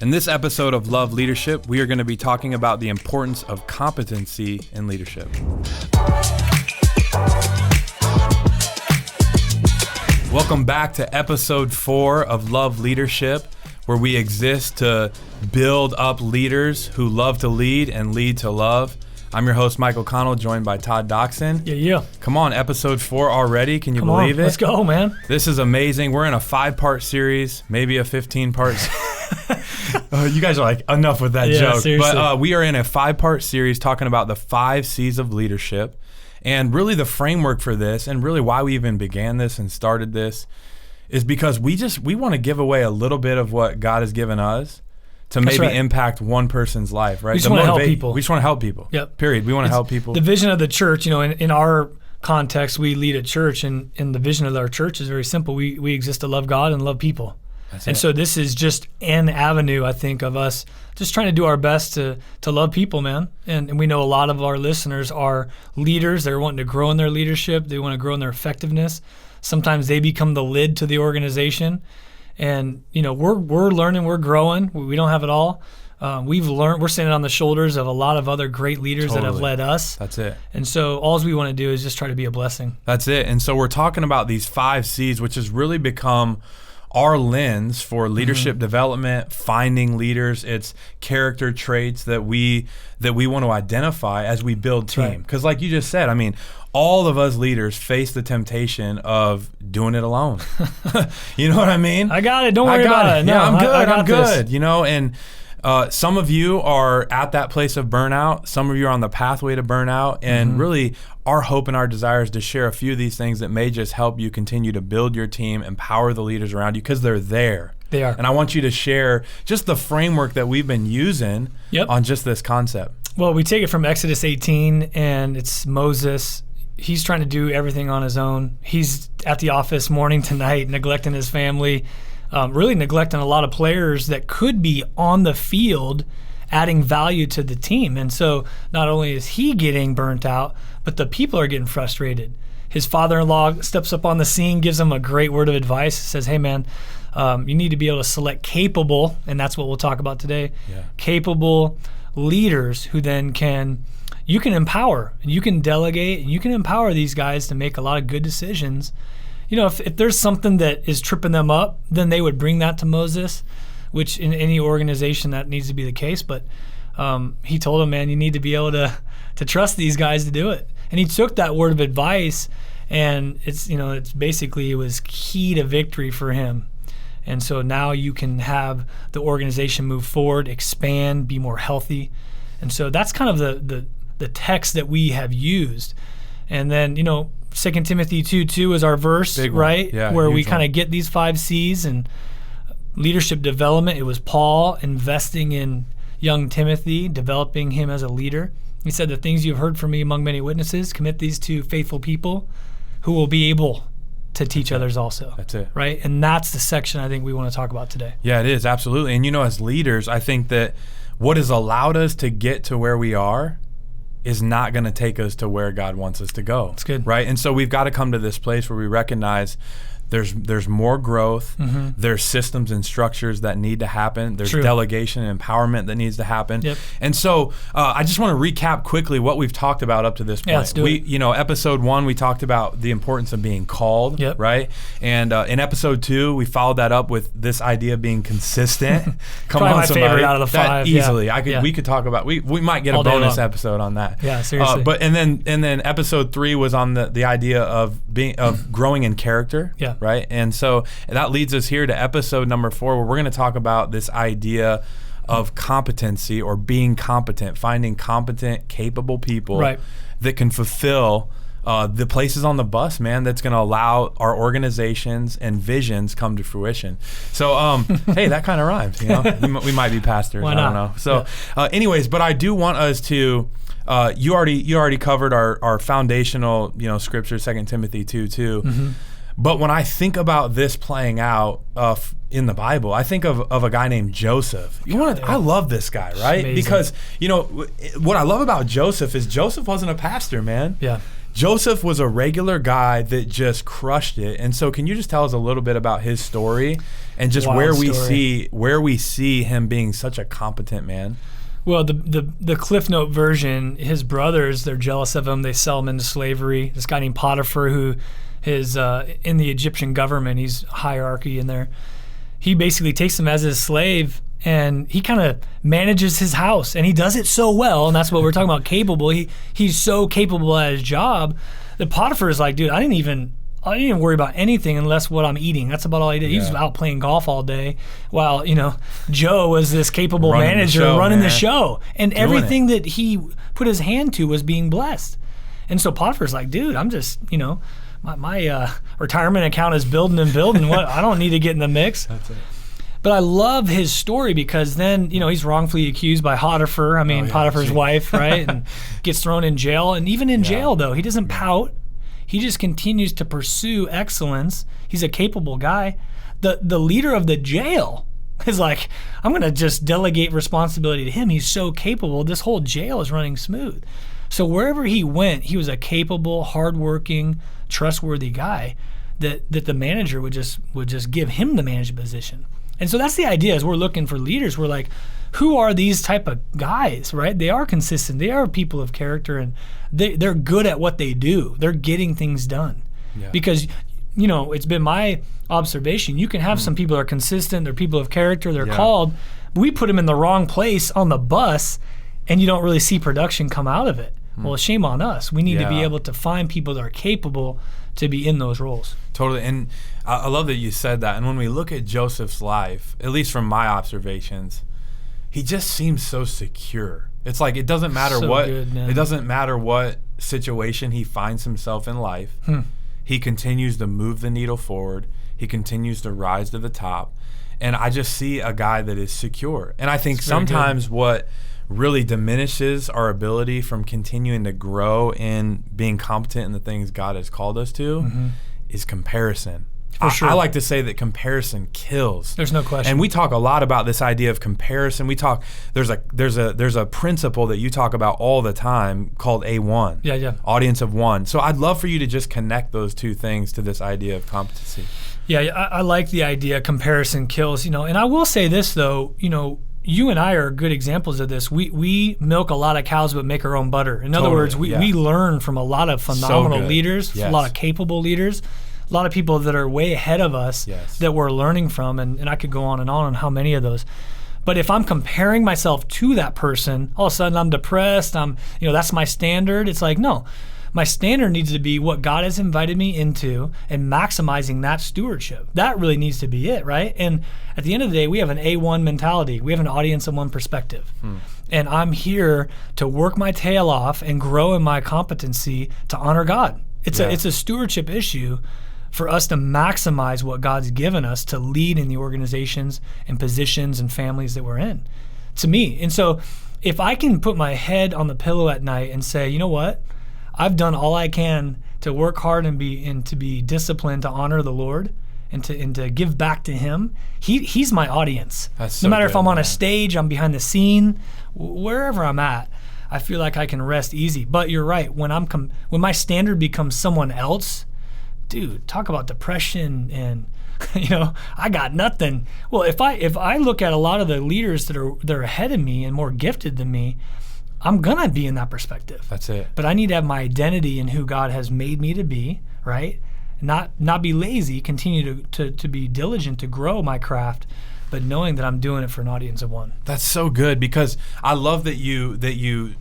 In this episode of Love Leadership, we are going to be talking about the importance of competency in leadership. Welcome back to episode 4 of Love Leadership, where we exist to build up leaders who love to lead and lead to love. I'm your host, Michael Connell, joined by Todd Doxzon. Yeah. Come on, episode 4 already. Can you believe it? Let's go, man. This is amazing. We're in a 5-part series, maybe a 15-part you guys are like, enough with that joke. Seriously. But we are in a 5-part series talking about the 5 C's of leadership. And really the framework for this, and really why we even began this and started this, is because we want to give away a little bit of what God has given us to maybe impact one person's life, right? We just want to help people. We just want to help people. Yep. Period. We want to help people. The vision of the church, in our context, we lead a church, and the vision of our church is very simple. We exist to love God and love people. So this is just an avenue, I think, of us just trying to do our best to love people, man. And we know a lot of our listeners are leaders. They're wanting to grow in their leadership. They want to grow in their effectiveness. Sometimes they become the lid to the organization. And, we're learning, we're growing. We don't have it all. We've learned, we're standing on the shoulders of a lot of other great leaders that have led us. That's it. And so all we want to do is just try to be a blessing. That's it. And so we're talking about these 5 C's, which has really become our lens for leadership development, finding leaders. It's character traits that we want to identify as we build team. Because like you just said, all of us leaders face the temptation of doing it alone. You know what I mean? I got it. Don't worry about it. No, yeah, I'm good. I'm good. This. And some of you are at that place of burnout. Some of you are on the pathway to burnout. And really, our hope and our desire is to share a few of these things that may just help you continue to build your team, empower the leaders around you, because they're there. They are. And I want you to share just the framework that we've been using on just this concept. Well, we take it from Exodus 18, and it's Moses. He's trying to do everything on his own. He's at the office morning to night, neglecting his family, really neglecting a lot of players that could be on the field adding value to the team. And so not only is he getting burnt out, but the people are getting frustrated. His father-in-law steps up on the scene, gives him a great word of advice, says, hey, man, you need to be able to select capable, and that's what we'll talk about today, capable leaders who then you can empower, and you can delegate, and you can empower these guys to make a lot of good decisions. If there's something that is tripping them up, then they would bring that to Moses, which in any organization that needs to be the case. But he told him, man, you need to be able to trust these guys to do it. And he took that word of advice, and it's basically, it was key to victory for him. And so now you can have the organization move forward, expand, be more healthy. And so that's kind of the text that we have used. And then, 2 Timothy 2:2 is our verse, right? Yeah, where we kind of get these 5 C's and leadership development. It was Paul investing in young Timothy, developing him as a leader. He said, the things you've heard from me among many witnesses, commit these to faithful people who will be able to teach others also. That's it. Right? And that's the section I think we want to talk about today. Yeah, it is. Absolutely. And as leaders, I think that what has allowed us to get to where we are is not going to take us to where God wants us to go. That's good. Right? And so we've got to come to this place where we recognize there's more growth, there's systems and structures that need to happen, there's delegation and empowerment that needs to happen. Yep. And so I just want to recap quickly what we've talked about up to this point. Yeah, let's do it. Episode 1, we talked about the importance of being called, right? And in episode 2, we followed that up with this idea of being consistent. Come Probably on, my somebody. favorite out of the 5. Easily. We could talk about, we might get all a bonus long. episode on that. Yeah, seriously. And then episode 3 was on the idea of growing in character, right? And so that leads us here to episode number 4, where we're going to talk about this idea of competency, or being competent, finding competent, capable people that can fulfill the places on the bus, man, that's going to allow our organizations and visions come to fruition. So, hey, that kind of rhymes, we might be pastors. Why not? I don't know. So anyways, but I do want us to, you already covered our foundational, scripture, 2 Timothy 2:2. But when I think about this playing out in the Bible, I think of a guy named Joseph. I love this guy, right? Amazing. Because, what I love about Joseph is Joseph wasn't a pastor, man. Yeah. Joseph was a regular guy that just crushed it. And so can you just tell us a little bit about his story and just where we see him being such a competent man? Well, the Cliff Note version, his brothers, they're jealous of him. They sell him into slavery. This guy named Potiphar, who is in the Egyptian government, he's hierarchy in there. He basically takes him as his slave, and he kind of manages his house, and he does it so well, and that's what we're talking about, capable. He's so capable at his job that Potiphar is like, dude, I didn't even worry about anything unless what I'm eating. That's about all he did. He was out playing golf all day while, Joe was this capable manager running the show. And everything that he put his hand to was being blessed. And so Potiphar's like, dude, I'm just, my retirement account is building and building. What I don't need to get in the mix. That's it. But I love his story because then, he's wrongfully accused by Potiphar. Potiphar's wife, right? And gets thrown in jail. And even in jail, though, he doesn't pout. He just continues to pursue excellence. He's a capable guy. The leader of the jail is like, I'm going to just delegate responsibility to him. He's so capable. This whole jail is running smooth. So wherever he went, he was a capable, hardworking, trustworthy guy that the manager would just give him the management position. And so that's the idea as we're looking for leaders. We're like, who are these type of guys, right? They are consistent. They are people of character, and they're good at what they do. They're getting things done. Yeah. Because, it's been my observation. You can have some people that are consistent. They're people of character. They're called. We put them in the wrong place on the bus, and you don't really see production come out of it. Well, shame on us. We need to be able to find people that are capable to be in those roles. Totally. And I love that you said that. And when we look at Joseph's life, at least from my observations, he just seems so secure. It's like it doesn't matter it doesn't matter what situation he finds himself in life. He continues to move the needle forward. He continues to rise to the top. And I just see a guy that is secure. And I think sometimes what really diminishes our ability from continuing to grow in being competent in the things God has called us to is comparison. For sure. I like to say that comparison kills. There's no question. And we talk a lot about this idea of comparison. We talk there's a principle that you talk about all the time called A1. Yeah. Audience of one. So I'd love for you to just connect those two things to this idea of competency. Yeah, I like the idea comparison kills, And I will say this though, you and I are good examples of this. We milk a lot of cows but make our own butter. In other words, we learn from a lot of phenomenal leaders, a lot of capable leaders, a lot of people that are way ahead of us that we're learning from, and I could go on how many of those. But if I'm comparing myself to that person, all of a sudden I'm depressed, that's my standard. It's like, no, my standard needs to be what God has invited me into and maximizing that stewardship. That really needs to be it, right? And at the end of the day, we have an A1 mentality. We have an audience of one perspective. And I'm here to work my tail off and grow in my competency to honor God. It's a stewardship issue for us to maximize what God's given us to lead in the organizations and positions and families that we're in, to me. And so if I can put my head on the pillow at night and say, you know what, I've done all I can to work hard and to be disciplined to honor the Lord and to give back to Him. He's my audience. No matter if I'm on a stage, I'm behind the scene, wherever I'm at, I feel like I can rest easy. But you're right. When my standard becomes someone else, dude, talk about depression and I got nothing. Well, if I look at a lot of the leaders that are ahead of me and more gifted than me, I'm gonna be in that perspective. That's it. But I need to have my identity in who God has made me to be, right? Not be lazy, continue to be diligent to grow my craft, but knowing that I'm doing it for an audience of one. That's so good, because I love that you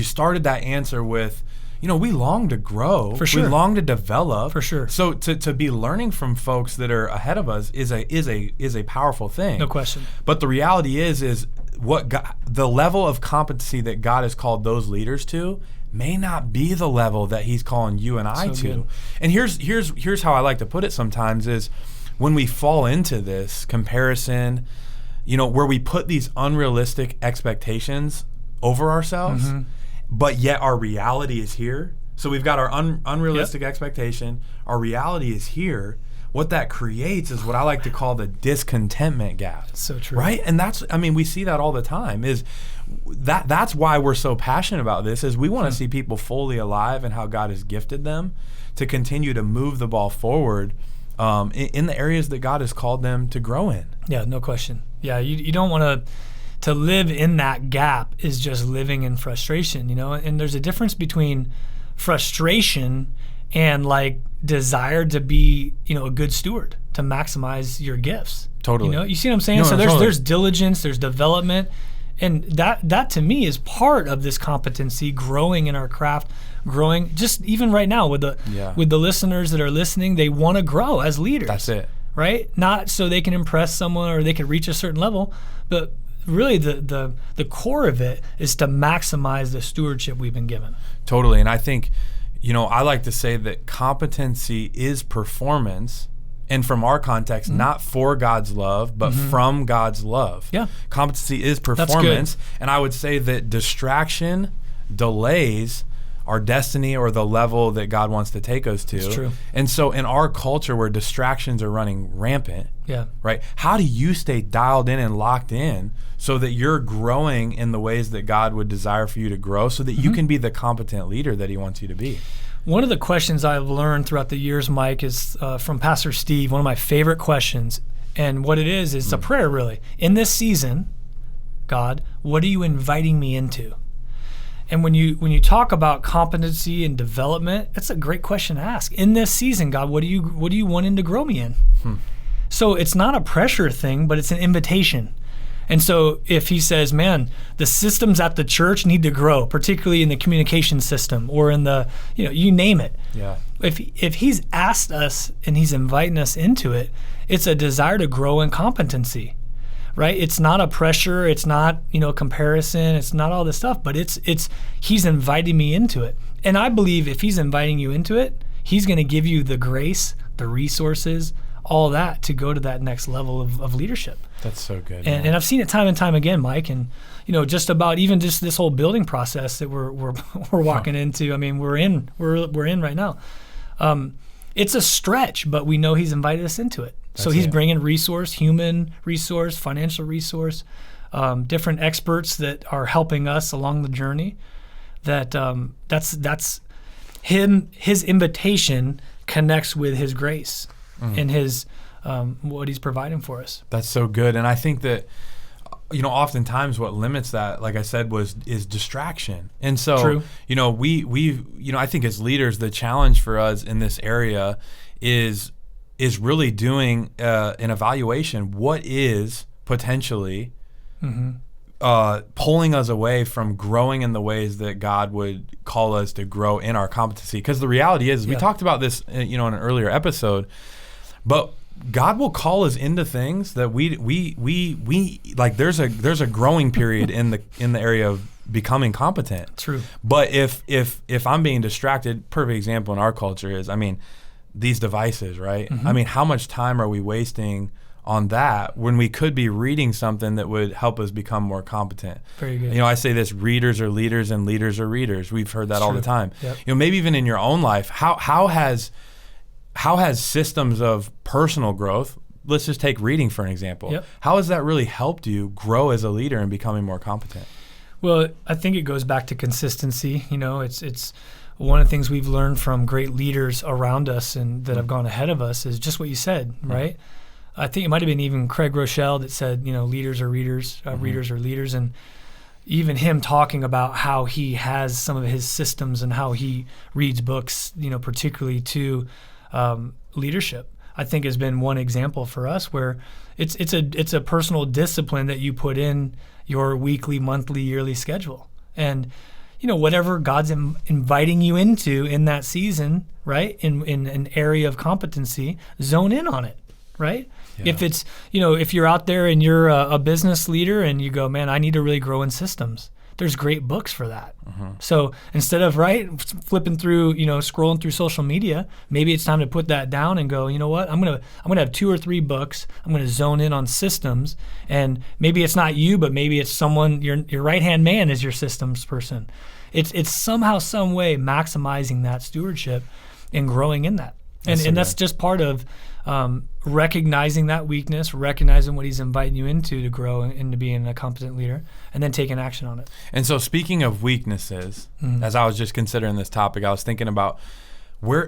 started that answer with, we long to grow. For sure. We long to develop. For sure. So to be learning from folks that are ahead of us is a powerful thing. No question. But the reality is what the level of competency that God has called those leaders to may not be the level that He's calling you and I to. Good. And here's how I like to put it sometimes is when we fall into this comparison, where we put these unrealistic expectations over ourselves, but yet our reality is here. So we've got our unrealistic expectation. Our reality is here. what that creates is what I like to call the discontentment gap. That's so true. Right? And we see that all the time. That's why we're so passionate about this, is we want to see people fully alive and how God has gifted them to continue to move the ball forward in the areas that God has called them to grow in. Yeah, no question. Yeah, you don't want to live in that gap is just living in frustration, and there's a difference between frustration and like desire to be, a good steward, to maximize your gifts. Totally. You see what I'm saying? No, so totally. there's diligence, there's development, and that to me is part of this competency, growing in our craft, growing just even right now with the listeners that are listening. They want to grow as leaders. That's it. Right? Not so they can impress someone or they can reach a certain level, but really the core of it is to maximize the stewardship we've been given. Totally. And I think, I like to say that competency is performance, and from our context, not for God's love, but from God's love. Yeah. Competency is performance. And I would say that distraction delays our destiny or the level that God wants to take us to. It's true. And so in our culture where distractions are running rampant, right? How do you stay dialed in and locked in so that you're growing in the ways that God would desire for you to grow, so that you can be the competent leader that he wants you to be? One of the questions I've learned throughout the years, Mike, is from Pastor Steve, one of my favorite questions. And what it is a prayer, really. In this season, God, what are you inviting me into? And when you talk about competency and development, it's a great question to ask. In this season, God, what are you wanting to grow me in? So it's not a pressure thing, but it's an invitation. And so if he says, man, the systems at the church need to grow, particularly in the communication system or in the, you name it. Yeah. If he's asked us and he's inviting us into it, it's a desire to grow in competency. Right? It's not a pressure. It's not, comparison. It's not all this stuff, but it's he's inviting me into it. And I believe if he's inviting you into it, he's going to give you the grace, the resources, all that to go to that next level of leadership. That's so good. And I've seen it time and time again, Mike, and just about even just this whole building process that we're walking into. I mean, we're in right now. It's a stretch, but we know he's invited us into it. So he's bringing resource, human resource, financial resource, different experts that are helping us along the journey. That's him. His invitation connects with his grace and his what he's providing for us. That's so good. And I think that oftentimes what limits that, like I said, is distraction. And so True. we I think as leaders, the challenge for us in this area is really doing an evaluation. What is potentially pulling us away from growing in the ways that God would call us to grow in our competency? Because the reality is, we talked about this, in an earlier episode, but God will call us into things that we like. There's a growing period in the area of becoming competent. True. But if I'm being distracted, perfect example in our culture is, these devices, right? How much time are we wasting on that when we could be reading something that would help us become more competent? Very good. I say this: readers are leaders and leaders are readers. We've heard that all the time. Yep. Maybe even in your own life, how has systems of personal growth, let's just take reading for an example. How has that really helped you grow as a leader and becoming more competent? Well, I think it goes back to consistency. It's one of the things we've learned from great leaders around us and that have gone ahead of us is just what you said, right? I think it might have been even Craig Rochelle that said, leaders are readers, readers are leaders. And even him talking about how he has some of his systems and how he reads books, particularly to leadership, I think has been one example for us where it's a personal discipline that you put in your weekly, monthly, yearly schedule. And whatever God's inviting you into in that season, right, in an area of competency, zone in on it, right? Yeah. If it's, if you're out there and you're a business leader and you go, man, I need to really grow in systems, there's great books for that. So instead of flipping through, scrolling through social media, maybe it's time to put that down and go, you know what, I'm gonna have 2 or 3 books. I'm gonna zone in on systems, and maybe it's not you, but maybe it's someone. Your right hand man is your systems person. It's somehow, some way maximizing that stewardship and growing in that. And that's just part of recognizing that weakness, recognizing what he's inviting you into to grow into being a competent leader, and then taking action on it. And so speaking of weaknesses, as I was just considering this topic, I was thinking about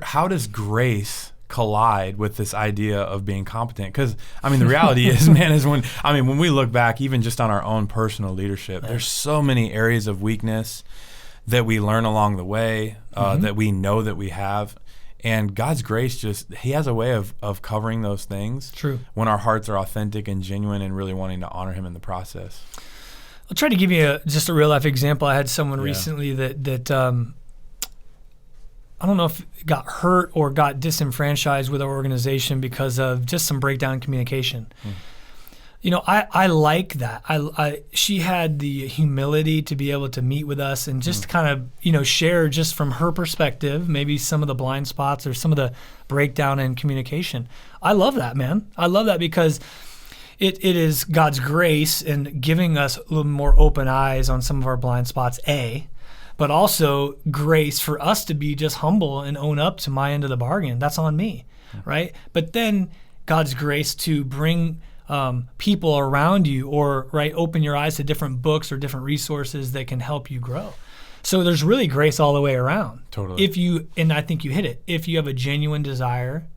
how does grace collide with this idea of being competent? Because I mean, the reality is, man, when we look back, even just on our own personal leadership, there's so many areas of weakness that we learn along the way, that we know that we have. And God's grace he has a way of covering those things. True. When our hearts are authentic and genuine and really wanting to honor him in the process. I'll try to give you just a real life example. I had someone recently that I don't know if got hurt or got disenfranchised with our organization because of just some breakdown in communication. You know, I like that. She had the humility to be able to meet with us and just kind of, you know, share just from her perspective, maybe some of the blind spots or some of the breakdown in communication. I love that, man. I love that because it is God's grace in giving us a little more open eyes on some of our blind spots, but also grace for us to be just humble and own up to my end of the bargain. That's on me, right? But then God's grace to bring people around you or open your eyes to different books or different resources that can help you grow. So there's really grace all the way around. Totally. And I think you hit it. If you have a genuine desire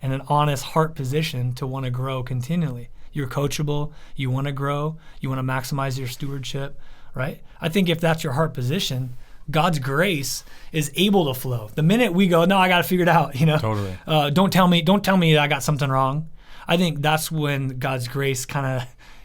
and an honest heart position to want to grow continually, you're coachable, you want to grow, you want to maximize your stewardship, right? I think if that's your heart position, God's grace is able to flow. The minute we go, no, I got to figure it out, you know. Totally. Don't tell me that I got something wrong. I think that's when God's grace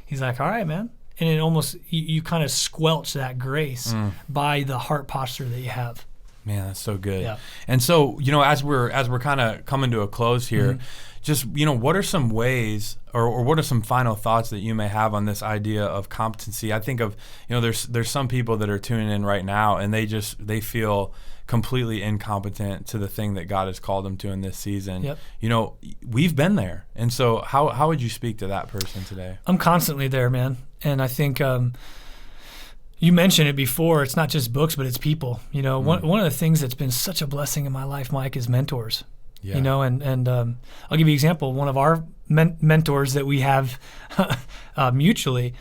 he's like, all right, man. And it almost, you kind of squelch that grace by the heart posture that you have. Man, that's so good. Yeah. And so, you know, as we're kind of coming to a close here, just, you know, what are some ways or what are some final thoughts that you may have on this idea of competency? I think of, you know, there's some people that are tuning in right now and they feel completely incompetent to the thing that God has called them to in this season. Yep. You know, we've been there. And so how would you speak to that person today? I'm constantly there, man. And I think you mentioned it before. It's not just books, but it's people. You know, one of the things that's been such a blessing in my life, Mike, is mentors. Yeah. You know, and I'll give you an example. One of our mentors that we have mutually,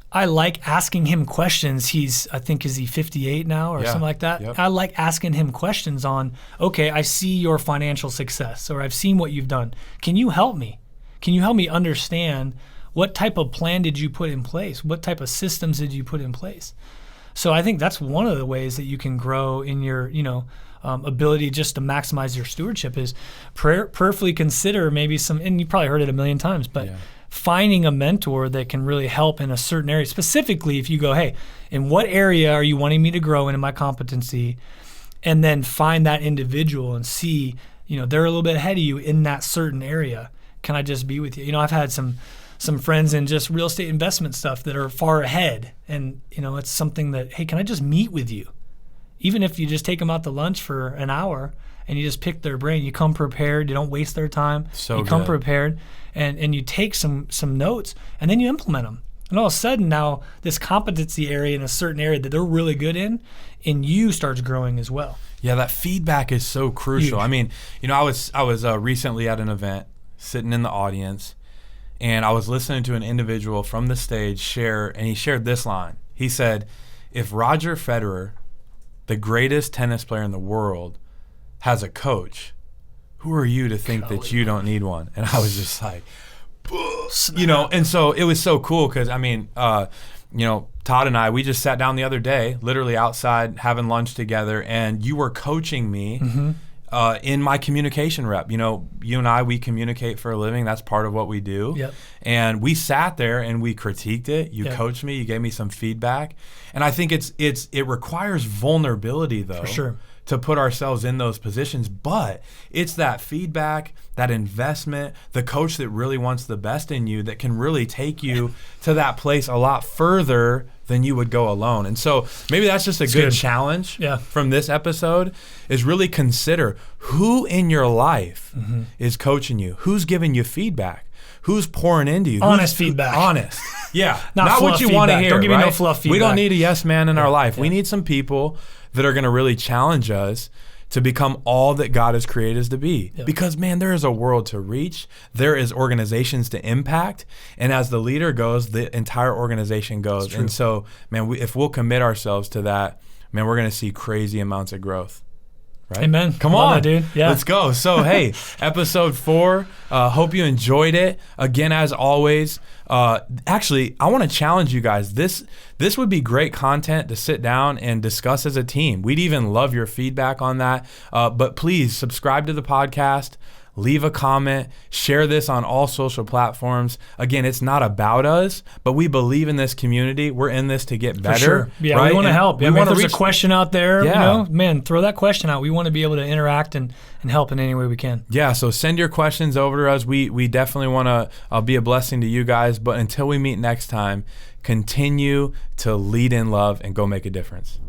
I like asking him questions. I think, is he 58 now or something like that? Yep. I like asking him questions on, okay, I see your financial success or I've seen what you've done. Can you help me? Can you help me understand what type of plan did you put in place? What type of systems did you put in place? So I think that's one of the ways that you can grow in your, you know, ability just to maximize your stewardship is prayerfully consider maybe some, and you probably heard it a million times, but finding a mentor that can really help in a certain area. Specifically, if you go, hey, in what area are you wanting me to grow in my competency? And then find that individual and see, you know, they're a little bit ahead of you in that certain area. Can I just be with you? You know, I've had some friends in just real estate investment stuff that are far ahead. And, you know, it's something that, hey, can I just meet with you? Even if you just take them out to lunch for an hour and you just pick their brain, you come prepared, you don't waste their time. You come prepared and you take some notes and then you implement them. And all of a sudden now this competency area in a certain area that they're really good in you starts growing as well. Yeah, that feedback is so crucial. Huge. I mean, you know, I was recently at an event sitting in the audience and I was listening to an individual from the stage share, and he shared this line. He said, if Roger Federer, the greatest tennis player in the world, has a coach, who are you to think that you don't need one? And I was just like, you know, and so it was so cool because, I mean, you know, Todd and I, we just sat down the other day, literally outside having lunch together, and you were coaching me in my communication rep. You know, you and I, we communicate for a living. That's part of what we do. Yep. And we sat there and we critiqued it. You coached me. You gave me some feedback. And I think it requires vulnerability, though, for sure, to put ourselves in those positions. But it's that feedback, that investment, the coach that really wants the best in you that can really take you to that place a lot further than you would go alone. And so maybe that's just a good challenge from this episode, is really consider who in your life is coaching you, who's giving you feedback, who's pouring into you. Honest feedback. Honest. Yeah. Not what you want to hear. Don't give me no fluff feedback. We don't need a yes man in our life. We need some people that are going to really challenge us to become all that God has created us to be. Yep. Because, man, there is a world to reach. There is organizations to impact. And as the leader goes, the entire organization goes. And so, man, if we'll commit ourselves to that, man, we're going to see crazy amounts of growth. Right? Amen. Come Love on, that, dude. Yeah. Let's go. So, hey, episode 4. Hope you enjoyed it. Again, as always, actually, I want to challenge you guys. This would be great content to sit down and discuss as a team. We'd even love your feedback on that. But please subscribe to the podcast. Leave a comment, share this on all social platforms. Again, it's not about us, but we believe in this community. We're in this to get better. For sure. Yeah, right? we want to help. We want if there's a question out there, man, throw that question out. We want to be able to interact and help in any way we can. Yeah, so send your questions over to us. We definitely want to be a blessing to you guys. But until we meet next time, continue to lead in love and go make a difference.